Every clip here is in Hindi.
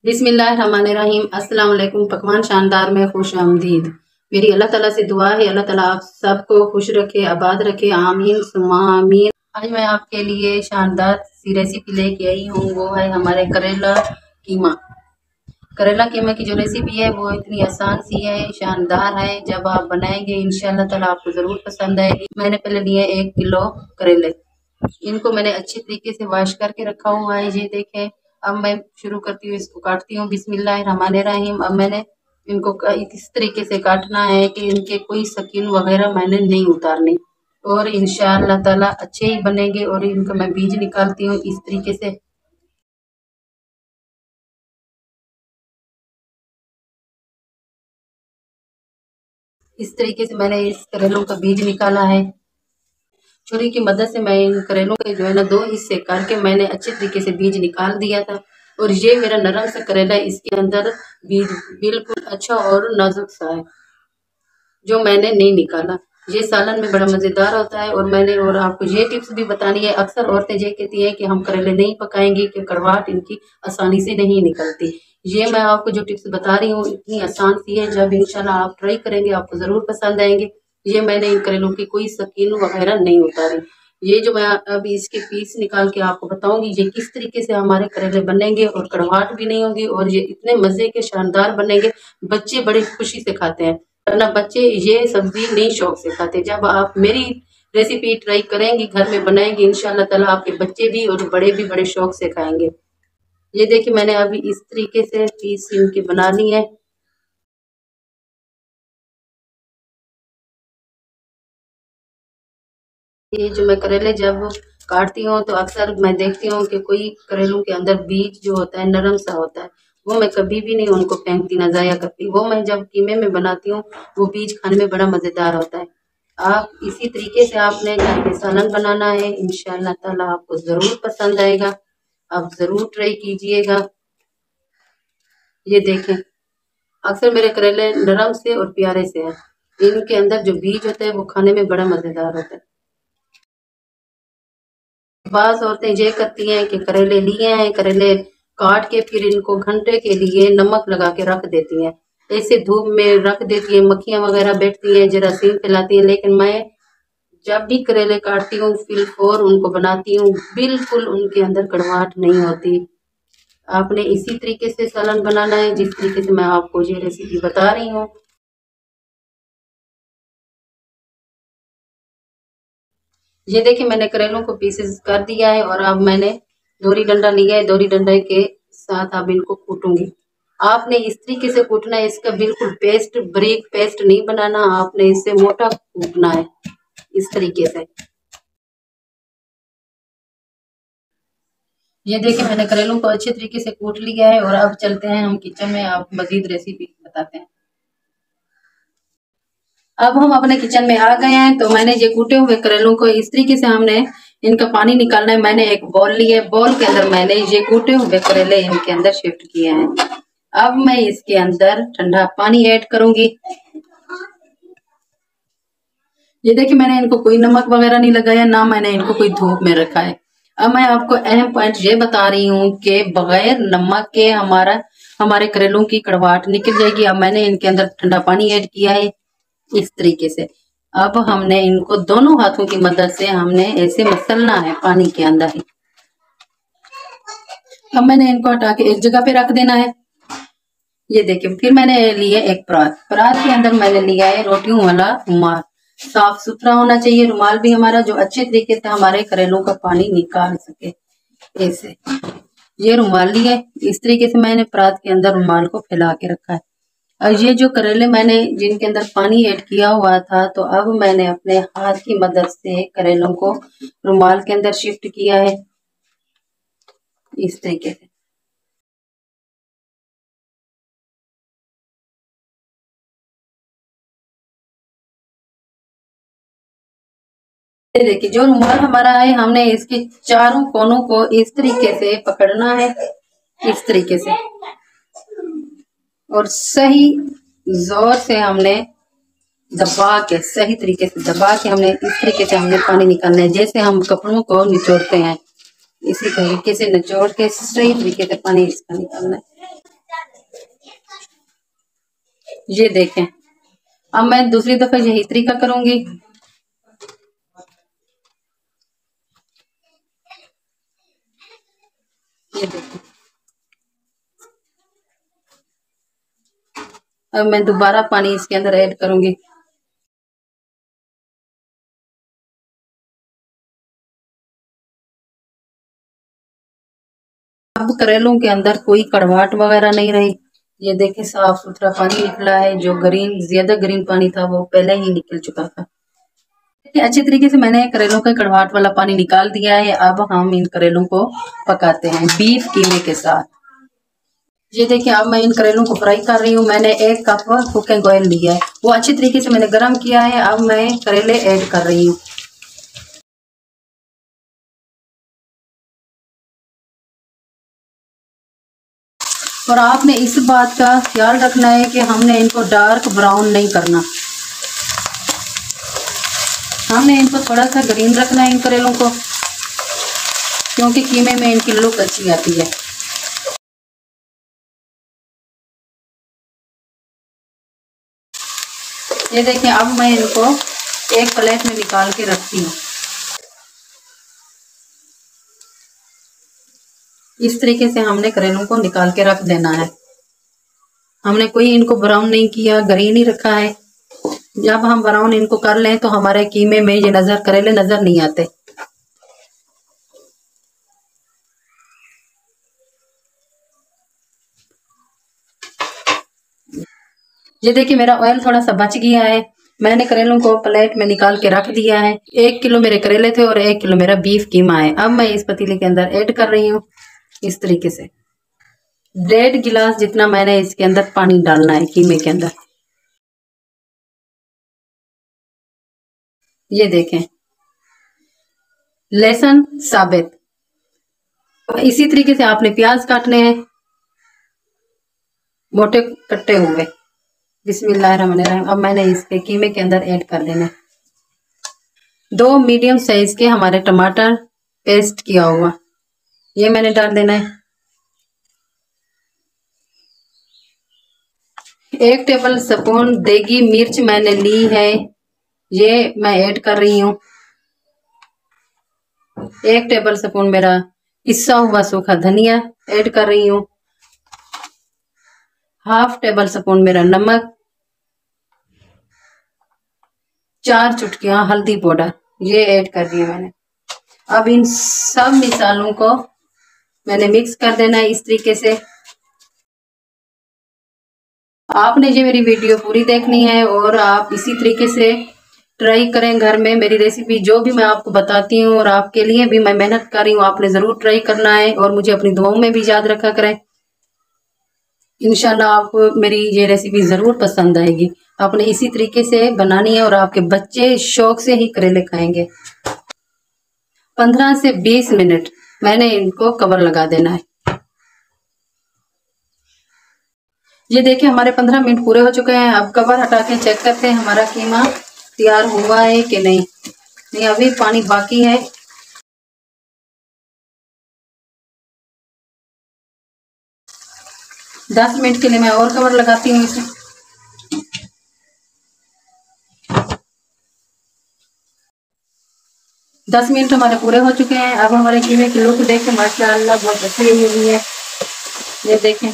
बिस्मिल्लाहिर्रहमानिर्रहीम। अस्सलाम वालेकुम। पकवान शानदार में खुश आमदीद। मेरी अल्लाह ताला से दुआ है, अल्लाह ताला आप सबको खुश रखे, आबाद रखे, आमीन सुम्मा आमीन। आज मैं आपके लिए शानदार सी रेसिपी लेके आई हूँ, वो है हमारे करेला कीमा। करेला कीमा की जो रेसिपी है वो इतनी आसान सी है, शानदार है। जब आप बनाएंगे इंशाअल्लाह ताला आपको ज़रूर पसंद आएगी। मैंने पहले लिए 1 किलो करेले, इनको मैंने अच्छी तरीके से वॉश करके रखा हुआ है, ये देखें। अब मैं शुरू करती हूँ, इसको काटती हूँ। बिस्मिल्लाहिर्रहमानिर्रहीम। अब मैंने इनको इस तरीके से काटना है कि इनके कोई स्किन वगैरह मैंने नहीं उतारनी, और इंशाअल्लाह ताला अच्छे ही बनेंगे। और इनको मैं बीज निकालती हूँ इस तरीके से। इस तरीके से मैंने इस करेलों का बीज निकाला है। छुरी की मदद से मैं इन करेलों के जो है ना 2 हिस्से करके मैंने अच्छे तरीके से बीज निकाल दिया था। और ये मेरा नरम सा करेला है, इसके अंदर बीज बिल्कुल अच्छा और नाजुक सा है, जो मैंने नहीं निकाला। ये सालन में बड़ा मज़ेदार होता है। और आपको ये टिप्स भी बतानी है। अक्सर औरतें ये कहती हैं कि हम करेले नहीं पकाएंगी, कि कड़वाहट इनकी आसानी से नहीं निकलती। ये मैं आपको जो टिप्स बता रही हूँ इतनी आसान सी है, जब इंशाल्लाह आप ट्राई करेंगे आपको ज़रूर पसंद आएंगे। ये मैंने इन करेलों की कोई स्किन वगैरह नहीं उतारी। ये जो मैं अभी इसके पीस निकाल के आपको बताऊंगी, ये किस तरीके से हमारे करेले बनेंगे और कड़वाहट भी नहीं होगी, और ये इतने मज़े के शानदार बनेंगे, बच्चे बड़ी खुशी से खाते हैं। वरना बच्चे ये सब्जी नहीं शौक से खाते। जब आप मेरी रेसिपी ट्राई करेंगी, घर में बनाएंगे, इंशाल्लाह ताला आपके बच्चे भी और बड़े भी बड़े शौक से खाएंगे। ये देखिए मैंने अभी इस तरीके से पीस इनकी बना ली है। ये जो मैं करेले जब काटती हूँ तो अक्सर मैं देखती हूँ कि कोई करेलों के अंदर बीज जो होता है नरम सा होता है, वो मैं कभी भी नहीं उनको फेंकती ना ज़ाया करती। वो मैं जब कीमे में बनाती हूँ वो बीज खाने में बड़ा मज़ेदार होता है। आप इसी तरीके से आपने घर में सालन बनाना है, इंशाअल्लाह ताला आपको ज़रूर पसंद आएगा। आप ज़रूर ट्राई कीजिएगा। ये देखें अक्सर मेरे करेले नरम से और प्यारे से हैं। इनके अंदर जो बीज होता है वो खाने में बड़ा मज़ेदार होता है। बाज़ औरतें ये करती हैं कि करेले लिए हैं, करेले काट के फिर इनको घंटे के लिए नमक लगा के रख देती हैं, ऐसे धूप में रख देती हैं, मक्खियाँ वगैरह बैठती हैं, जरासीम फैलाती हैं। लेकिन मैं जब भी करेले काटती हूँ फिर और उनको बनाती हूँ, बिल्कुल उनके अंदर कड़वाहट नहीं होती। आपने इसी तरीके से सालन बनाना है जिस तरीके से मैं आपको ये रेसिपी बता रही हूँ। ये देखिए मैंने करेलों को पीसेस कर दिया है, और अब मैंने दोरी डंडा लिया है। दोरी डंडे के साथ अब इनको कूटूंगी। आपने इस तरीके से कूटना है, इसका बिल्कुल पेस्ट बारीक पेस्ट नहीं बनाना, आपने इससे मोटा कूटना है इस तरीके से। ये देखिए मैंने करेलों को अच्छे तरीके से कूट लिया है, और अब चलते हैं हम किचन में, आप मजीद रेसिपी बताते हैं। अब हम अपने किचन में आ गए हैं। तो मैंने ये कूटे हुए करेलों को इस तरीके से हमने इनका पानी निकालना है। मैंने एक बॉल लिया है, बॉल के अंदर मैंने ये कूटे हुए करेले इनके अंदर शिफ्ट किए हैं। अब मैं इसके अंदर ठंडा पानी ऐड करूंगी। ये देखिए मैंने इनको कोई नमक वगैरह नहीं लगाया, ना मैंने इनको कोई धूप में रखा है। अब मैं आपको अहम पॉइंट ये बता रही हूँ कि बगैर नमक के हमारे करेलों की कड़वाहट निकल जाएगी। अब मैंने इनके अंदर ठंडा पानी ऐड किया है इस तरीके से। अब हमने इनको दोनों हाथों की मदद से हमने ऐसे मसलना है पानी के अंदर ही। अब मैंने इनको हटा के एक जगह पे रख देना है। ये देखिए फिर मैंने लिया एक परात, परात के अंदर मैंने लिया है रोटियों वाला रुमाल। साफ सुथरा होना चाहिए रुमाल भी हमारा, जो अच्छे तरीके से हमारे करेलों का पानी निकाल सके। ऐसे ये रुमाल लिया है, इस तरीके से मैंने परात के अंदर रुमाल को फैला के रखा है। और ये जो करेले मैंने जिनके अंदर पानी ऐड किया हुआ था, तो अब मैंने अपने हाथ की मदद से करेलों को रुमाल के अंदर शिफ्ट किया है इस तरीके से। देखिए जो रुमाल हमारा है, हमने इसके चारों कोनों को इस तरीके से पकड़ना है, इस तरीके से, और सही जोर से हमने दबा के, सही तरीके से दबा के हमने इस तरीके से हमने पानी निकालना है, जैसे हम कपड़ों को निचोड़ते हैं इसी तरीके से निचोड़ के सही तरीके से पानी इसका निकालना है। ये देखें, अब मैं दूसरी दफा यही तरीका करूंगी। ये देखें, अब मैं दोबारा पानी इसके अंदर ऐड करूंगी। अब करेलों के अंदर कोई कड़वाहट वगैरह नहीं रही। ये देखें, साफ सुथरा पानी निकला है। जो ज्यादा ग्रीन पानी था वो पहले ही निकल चुका था। अच्छे तरीके से मैंने करेलों का कड़वाहट वाला पानी निकाल दिया है। अब हम इन करेलों को पकाते हैं बीफ कीमे के साथ। ये देखिए, अब मैं इन करेलों को फ्राई कर रही हूँ। मैंने 1 कप कुकिंग ऑयल लिया है, वो अच्छी तरीके से मैंने गर्म किया है। अब मैं करेले ऐड कर रही हूँ। और आपने इस बात का ख्याल रखना है कि हमने इनको डार्क ब्राउन नहीं करना, हमने इनको थोड़ा सा ग्रीन रखना है इन करेलों को, क्योंकि कीमे में इनकी लुक अच्छी आती है। ये देखें, अब मैं इनको एक प्लेट में निकाल के रखती हूँ। इस तरीके से हमने करेलों को निकाल के रख देना है। हमने कोई इनको ब्राउन नहीं किया, ग्रीन ही रखा है। जब हम ब्राउन इनको कर लें तो हमारे कीमे में ये करेले नजर नहीं आते। ये देखिए, मेरा ऑयल थोड़ा सा बच गया है। मैंने करेलों को प्लेट में निकाल के रख दिया है। 1 किलो मेरे करेले थे और 1 किलो मेरा बीफ कीमा है। अब मैं इस पतीले के अंदर ऐड कर रही हूँ इस तरीके से। 1.5 गिलास जितना मैंने इसके अंदर पानी डालना है कीमे के अंदर। ये देखें, लहसुन साबित। इसी तरीके से आपने प्याज काटने हैं, मोटे कट्टे हुए। बिस्मिल्लाहिर्रहमानिर्रहीम। अब मैंने इसके कीमे के अंदर ऐड कर देना 2 मीडियम साइज के हमारे टमाटर पेस्ट किया हुआ, ये मैंने डाल देना है। 1 टेबल स्पून देगी मिर्च मैंने ली है, ये मैं ऐड कर रही हूँ। 1 टेबल स्पून मेरा पिसा हुआ सूखा धनिया ऐड कर रही हूँ। 1/2 टेबल स्पून मेरा नमक, 4 चुटकियां हल्दी पाउडर, ये ऐड कर दिया मैंने। अब इन सब मिसालों को मैंने मिक्स कर देना है इस तरीके से। आपने ये मेरी वीडियो पूरी देखनी है और आप इसी तरीके से ट्राई करें घर में। मेरी रेसिपी जो भी मैं आपको बताती हूँ और आपके लिए भी मैं मेहनत कर रही हूँ, आपने जरूर ट्राई करना है और मुझे अपनी दुआओं में भी याद रखा करें। इंशाल्लाह आपको मेरी ये रेसिपी जरूर पसंद आएगी। आपने इसी तरीके से बनानी है और आपके बच्चे शौक से ही करेले खाएंगे। 15 से 20 मिनट मैंने इनको कवर लगा देना है। ये देखिए, हमारे 15 मिनट पूरे हो चुके हैं। अब कवर हटा के चेक करते हैं हमारा कीमा तैयार हुआ है कि नहीं। नहीं, अभी पानी बाकी है। दस मिनट के लिए मैं और कवर लगाती हूँ इसे। दस मिनट हमारे पूरे हो चुके हैं। अब हमारे कीमे की लुक देखें, माशाअल्लाह बहुत अच्छी हुई है। ये देखें,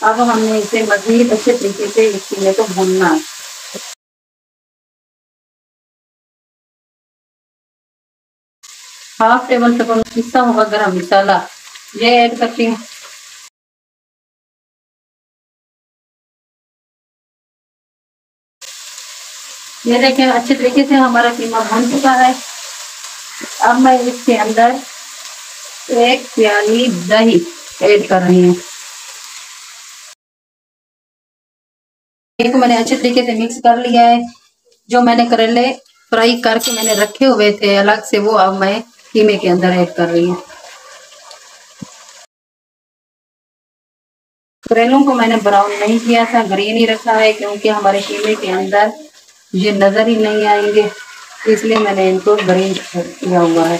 अब हमने इसे मजीद अच्छे तरीके से इस कीमे को भूनना है। हाफ टेबल स्पून पिसा हुआ गरम मसाला ये ऐड करती हूँ। ये देखें, अच्छे तरीके से हमारा कीमा भून चुका है। अब मैं इसके अंदर 1 प्याली दही ऐड कर रही हूँ। इसको मैंने अच्छे तरीके से मिक्स कर लिया है। जो मैंने करेले फ्राई करके मैंने रखे हुए थे अलग से, वो अब मैं कीमे के अंदर ऐड कर रही हूँ। करेलों को मैंने ब्राउन नहीं किया था, ग्रीन ही रखा है, क्योंकि हमारे कीमे के अंदर ये नजर ही नहीं आएंगे, इसलिए मैंने इनको ग्रीन किया हुआ है।